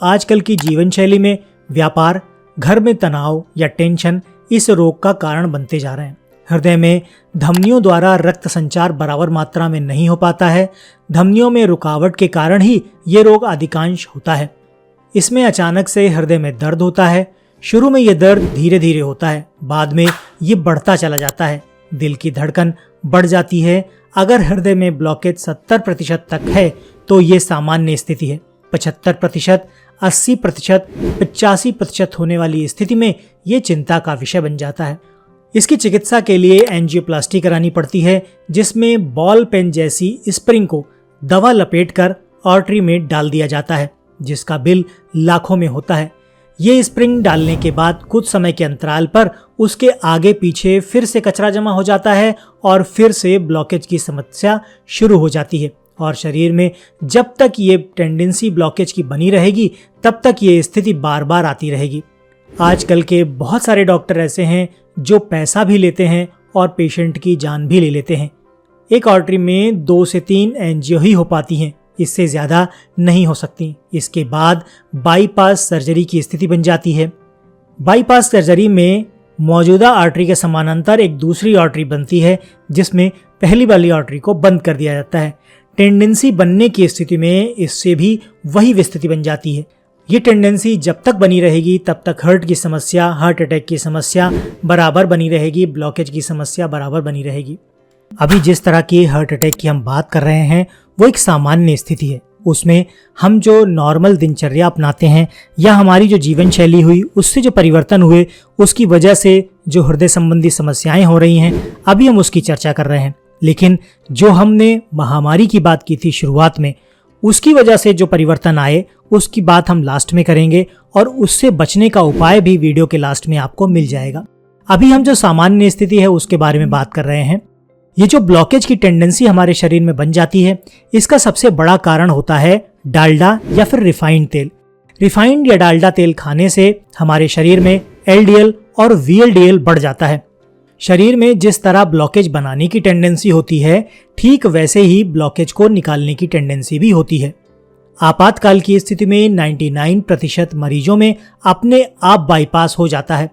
आजकल की जीवन शैली में व्यापार, घर में तनाव या टेंशन इस रोग का कारण बनते जा रहे हैं। हृदय में धमनियों द्वारा रक्त संचार बराबर मात्रा में नहीं हो पाता है। धमनियों में रुकावट के कारण ही ये रोग अधिकांश होता है। इसमें अचानक से हृदय में दर्द होता है। शुरू में ये दर्द धीरे धीरे होता है, बाद में ये बढ़ता चला जाता है। दिल की धड़कन बढ़ जाती है। अगर हृदय में ब्लॉकेज 70% तक है तो ये सामान्य स्थिति है। 75%, 80%, 85% होने वाली स्थिति में ये चिंता का विषय बन जाता है। इसकी चिकित्सा के लिए एंजियोप्लास्टी करानी पड़ती है, जिसमें बॉल पेन जैसी स्प्रिंग को दवा लपेटकर आर्टरी में डाल दिया जाता है, जिसका बिल लाखों में होता है। ये स्प्रिंग डालने के बाद कुछ समय के अंतराल पर उसके आगे पीछे फिर से कचरा जमा हो जाता है और फिर से ब्लॉकेज की समस्या शुरू हो जाती है। और शरीर में जब तक ये टेंडेंसी ब्लॉकेज की बनी रहेगी तब तक ये स्थिति बार बार आती रहेगी। आजकल के बहुत सारे डॉक्टर ऐसे हैं जो पैसा भी लेते हैं और पेशेंट की जान भी ले लेते हैं। एक आर्टरी में 2 से 3 एंजियो ही हो पाती हैं, इससे ज़्यादा नहीं हो सकती। इसके बाद बाईपास सर्जरी की स्थिति बन जाती है। बाईपास सर्जरी में मौजूदा आर्टरी के समानांतर एक दूसरी आर्टरी बनती है, जिसमें पहली वाली आर्टरी को बंद कर दिया जाता है। टेंडेंसी बनने की स्थिति में इससे भी वही स्थिति बन जाती है। ये टेंडेंसी जब तक बनी रहेगी तब तक हार्ट की समस्या, हार्ट अटैक की समस्या बराबर बनी रहेगी, ब्लॉकेज की समस्या बराबर बनी रहेगी। अभी जिस तरह की हार्ट अटैक की हम बात कर रहे हैं वो एक सामान्य स्थिति है। उसमें हम जो नॉर्मल दिनचर्या अपनाते हैं या हमारी जो जीवन शैली हुई उससे जो परिवर्तन हुए उसकी वजह से जो हृदय संबंधी समस्याएं हो रही हैं, अभी हम उसकी चर्चा कर रहे हैं। लेकिन जो हमने महामारी की बात की थी शुरुआत में, उसकी वजह से जो परिवर्तन आए उसकी बात हम लास्ट में करेंगे और उससे बचने का उपाय भी वीडियो के लास्ट में आपको मिल जाएगा। अभी हम जो सामान्य स्थिति है उसके बारे में बात कर रहे हैं। ये जो ब्लॉकेज की टेंडेंसी हमारे शरीर में बन जाती है, इसका सबसे बड़ा कारण होता है डालडा या फिर रिफाइंड तेल। रिफाइंड या डालडा तेल खाने से हमारे शरीर में LDL और VLDL बढ़ जाता है। शरीर में जिस तरह ब्लॉकेज बनाने की टेंडेंसी होती है, ठीक वैसे ही ब्लॉकेज को निकालने की टेंडेंसी भी होती है। आपातकाल की स्थिति में 99% मरीजों में अपने आप बाईपास हो जाता है।